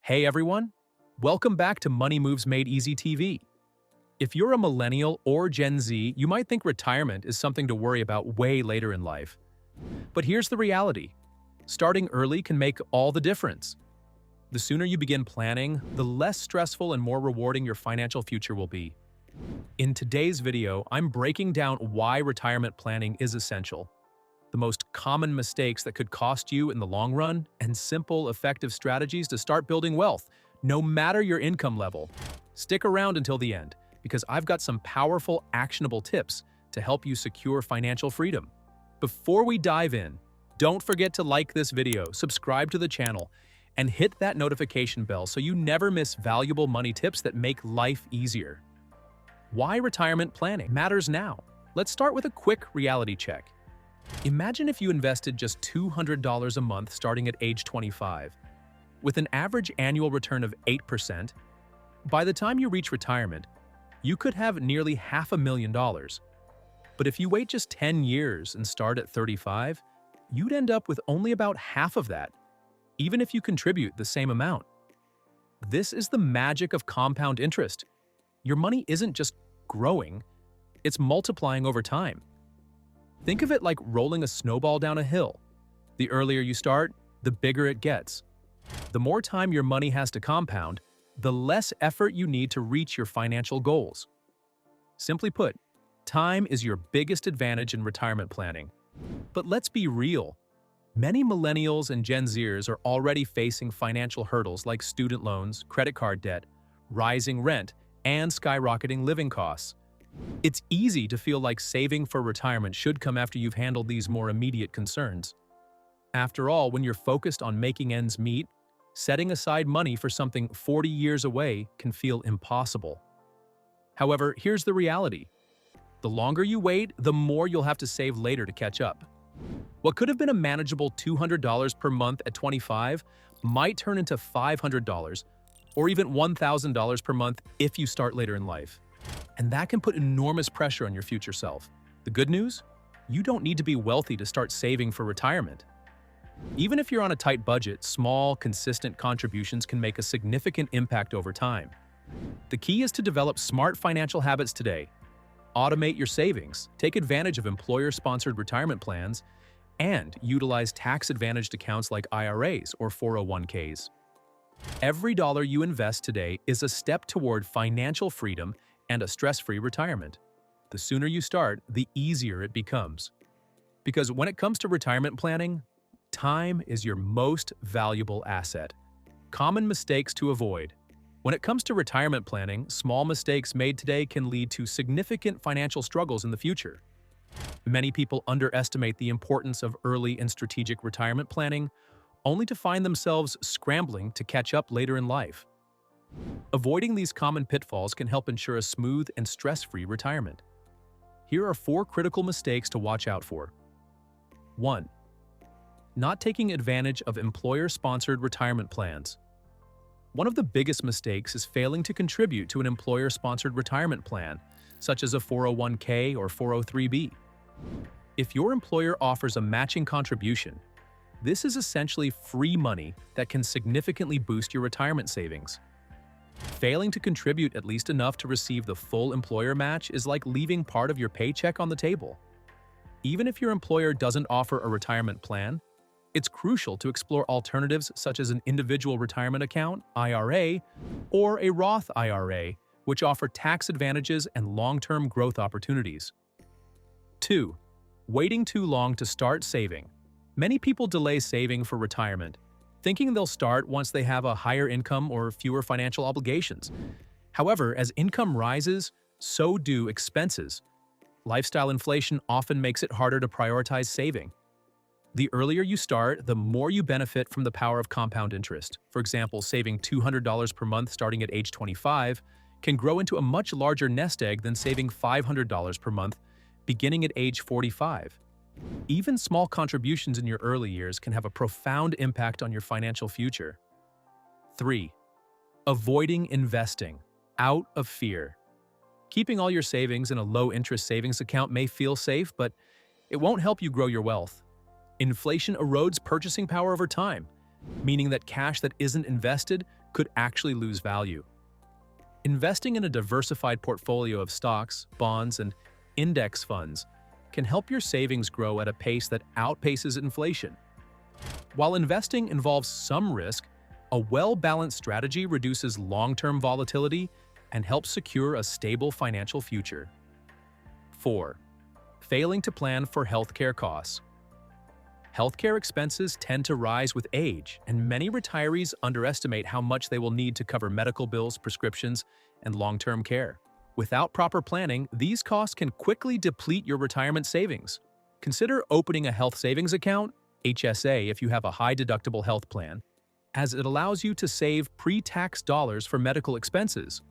Hey everyone, welcome back to Money Moves Made Easy TV. If you're a millennial or Gen Z, you might think retirement is something to worry about way later in life. But here's the reality. Starting early can make all the difference. The sooner you begin planning, the less stressful and more rewarding your financial future will be. In today's video, I'm breaking down why retirement planning is essential, the most common mistakes that could cost you in the long run, and simple, effective strategies to start building wealth, no matter your income level. Stick around until the end, because I've got some powerful, actionable tips to help you secure financial freedom. Before we dive in, don't forget to like this video, subscribe to the channel, and hit that notification bell so you never miss valuable money tips that make life easier. Why retirement planning matters now. Let's start with a quick reality check. Imagine if you invested just $200 a month starting at age 25. With an average annual return of 8%, by the time you reach retirement, you could have nearly $500,000. But if you wait just 10 years and start at 35, you'd end up with only about half of that, even if you contribute the same amount. This is the magic of compound interest. Your money isn't just growing, it's multiplying over time. Think of it like rolling a snowball down a hill. The earlier you start, the bigger it gets. The more time your money has to compound, the less effort you need to reach your financial goals. Simply put, time is your biggest advantage in retirement planning. But let's be real. Many millennials and Gen Zers are already facing financial hurdles like student loans, credit card debt, rising rent, and skyrocketing living costs. It's easy to feel like saving for retirement should come after you've handled these more immediate concerns. After all, when you're focused on making ends meet, setting aside money for something 40 years away can feel impossible. However, here's the reality. The longer you wait, the more you'll have to save later to catch up. What could have been a manageable $200 per month at 25 might turn into $500 or even $1,000 per month if you start later in life. And that can put enormous pressure on your future self. The good news? You don't need to be wealthy to start saving for retirement. Even if you're on a tight budget, small, consistent contributions can make a significant impact over time. The key is to develop smart financial habits today. Automate your savings, take advantage of employer-sponsored retirement plans, and utilize tax-advantaged accounts like IRAs or 401ks. Every dollar you invest today is a step toward financial freedom and a stress-free retirement. The sooner you start, the easier it becomes. Because when it comes to retirement planning, time is your most valuable asset. Common mistakes to avoid. When it comes to retirement planning, small mistakes made today can lead to significant financial struggles in the future. Many people underestimate the importance of early and strategic retirement planning, only to find themselves scrambling to catch up later in life. Avoiding these common pitfalls can help ensure a smooth and stress-free retirement. Here are 4 critical mistakes to watch out for. 1. Not taking advantage of employer-sponsored retirement plans. One of the biggest mistakes is failing to contribute to an employer-sponsored retirement plan, such as a 401k or 403b. If your employer offers a matching contribution, this is essentially free money that can significantly boost your retirement savings. Failing to contribute at least enough to receive the full employer match is like leaving part of your paycheck on the table. Even if your employer doesn't offer a retirement plan, it's crucial to explore alternatives such as an individual retirement account, IRA, or a Roth IRA, which offer tax advantages and long-term growth opportunities. 2. Waiting too long to start saving. Many people delay saving for retirement, thinking they'll start once they have a higher income or fewer financial obligations. However, as income rises, so do expenses. Lifestyle inflation often makes it harder to prioritize saving. The earlier you start, the more you benefit from the power of compound interest. For example, saving $200 per month starting at age 25 can grow into a much larger nest egg than saving $500 per month beginning at age 45. Even small contributions in your early years can have a profound impact on your financial future. 3. Avoiding investing out of fear. Keeping all your savings in a low-interest savings account may feel safe, but it won't help you grow your wealth. Inflation erodes purchasing power over time, meaning that cash that isn't invested could actually lose value. Investing in a diversified portfolio of stocks, bonds, and index funds can help your savings grow at a pace that outpaces inflation. While investing involves some risk, a well-balanced strategy reduces long-term volatility and helps secure a stable financial future. 4. Failing to plan for healthcare costs. Healthcare expenses tend to rise with age, and many retirees underestimate how much they will need to cover medical bills, prescriptions, and long-term care. Without proper planning, these costs can quickly deplete your retirement savings. Consider opening a health savings account, HSA, if you have a high-deductible health plan, as it allows you to save pre-tax dollars for medical expenses.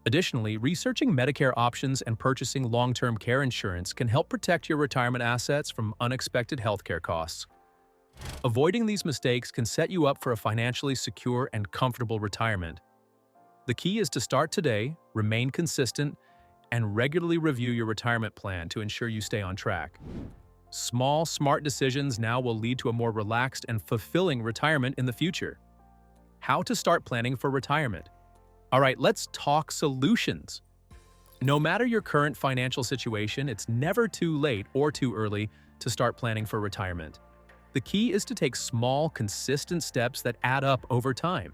Additionally, researching Medicare options and purchasing long-term care insurance can help protect your retirement assets from unexpected healthcare costs. Avoiding these mistakes can set you up for a financially secure and comfortable retirement. The key is to start today, remain consistent, and regularly review your retirement plan to ensure you stay on track. Small, smart decisions now will lead to a more relaxed and fulfilling retirement in the future. How to start planning for retirement. All right, let's talk solutions. No matter your current financial situation, it's never too late or too early to start planning for retirement. The key is to take small, consistent steps that add up over time.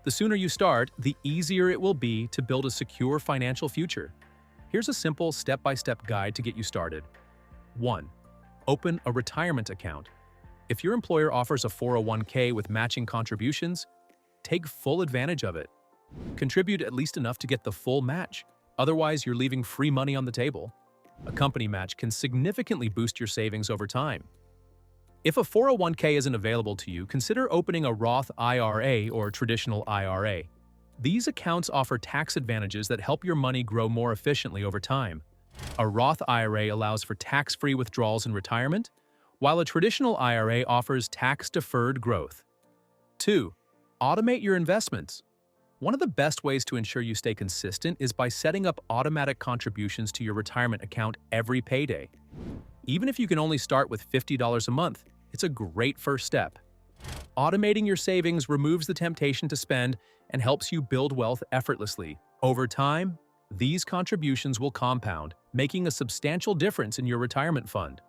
The sooner you start, the easier it will be to build a secure financial future. Here's a simple step-by-step guide to get you started. 1. Open a retirement account. If your employer offers a 401k with matching contributions, take full advantage of it. Contribute at least enough to get the full match. Otherwise, you're leaving free money on the table. A company match can significantly boost your savings over time. If a 401k isn't available to you, consider opening a Roth IRA or traditional IRA. These accounts offer tax advantages that help your money grow more efficiently over time. A Roth IRA allows for tax-free withdrawals in retirement, while a traditional IRA offers tax-deferred growth. 2. Automate your investments. One of the best ways to ensure you stay consistent is by setting up automatic contributions to your retirement account every payday. Even if you can only start with $50 a month, it's a great first step. Automating your savings removes the temptation to spend and helps you build wealth effortlessly. Over time, these contributions will compound, making a substantial difference in your retirement fund.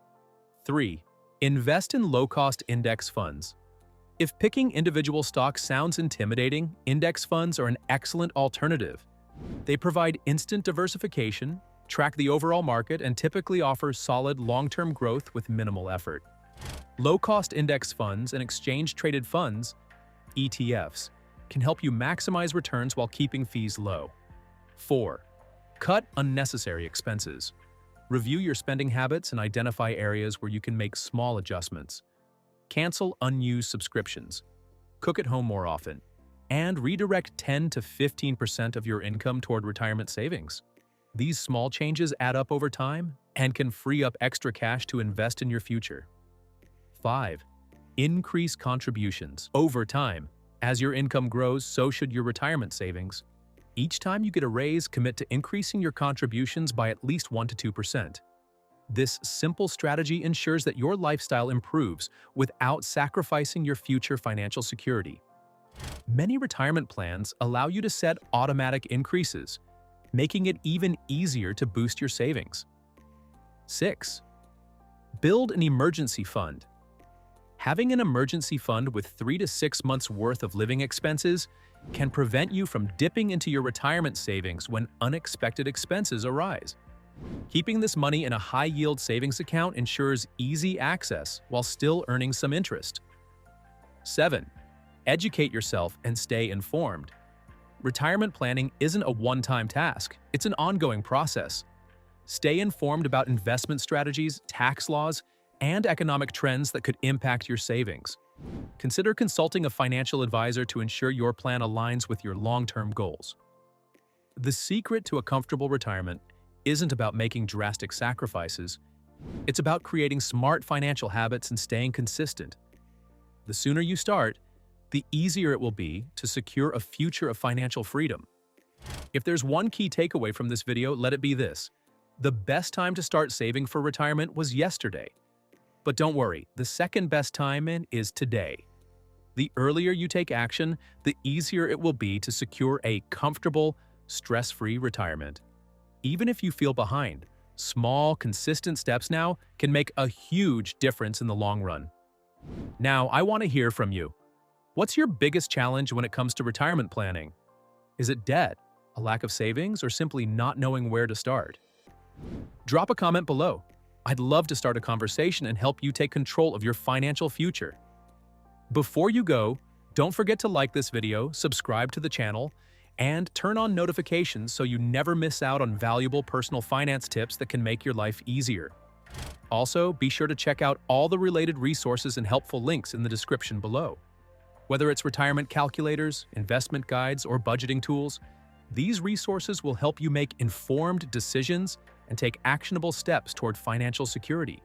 3. Invest in low-cost index funds. If picking individual stocks sounds intimidating, index funds are an excellent alternative. They provide instant diversification, track the overall market, and typically offer solid long-term growth with minimal effort. Low-cost index funds and exchange-traded funds, ETFs, can help you maximize returns while keeping fees low. 4. Cut unnecessary expenses. Review your spending habits and identify areas where you can make small adjustments. Cancel unused subscriptions, cook at home more often, and redirect 10 to 15% of your income toward retirement savings. These small changes add up over time and can free up extra cash to invest in your future. 5. Increase contributions. Over time, as your income grows, so should your retirement savings. Each time you get a raise, commit to increasing your contributions by at least 1 to 2%. This simple strategy ensures that your lifestyle improves without sacrificing your future financial security. Many retirement plans allow you to set automatic increases, making it even easier to boost your savings. 6. Build an emergency fund. Having an emergency fund with 3 to 6 months' worth of living expenses can prevent you from dipping into your retirement savings when unexpected expenses arise. Keeping this money in a high-yield savings account ensures easy access while still earning some interest. 7. Educate yourself and stay informed. Retirement planning isn't a one-time task, it's an ongoing process. Stay informed about investment strategies, tax laws, and economic trends that could impact your savings. Consider consulting a financial advisor to ensure your plan aligns with your long-term goals. The secret to a comfortable retirement isn't about making drastic sacrifices. It's about creating smart financial habits and staying consistent. The sooner you start, the easier it will be to secure a future of financial freedom. If there's one key takeaway from this video, let it be this: the best time to start saving for retirement was yesterday. But don't worry, the second best time is today. The earlier you take action, the easier it will be to secure a comfortable, stress-free retirement. Even if you feel behind, small, consistent steps now can make a huge difference in the long run. Now, I want to hear from you. What's your biggest challenge when it comes to retirement planning? Is it debt, a lack of savings, or simply not knowing where to start? Drop a comment below. I'd love to start a conversation and help you take control of your financial future. Before you go, don't forget to like this video, subscribe to the channel, and turn on notifications so you never miss out on valuable personal finance tips that can make your life easier. Also, be sure to check out all the related resources and helpful links in the description below. Whether it's retirement calculators, investment guides, or budgeting tools, these resources will help you make informed decisions and take actionable steps toward financial security.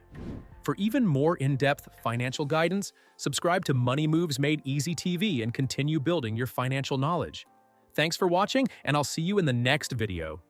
For even more in-depth financial guidance, subscribe to MoneyMovesMadeEasyTV and continue building your financial knowledge. Thanks for watching, and I'll see you in the next video.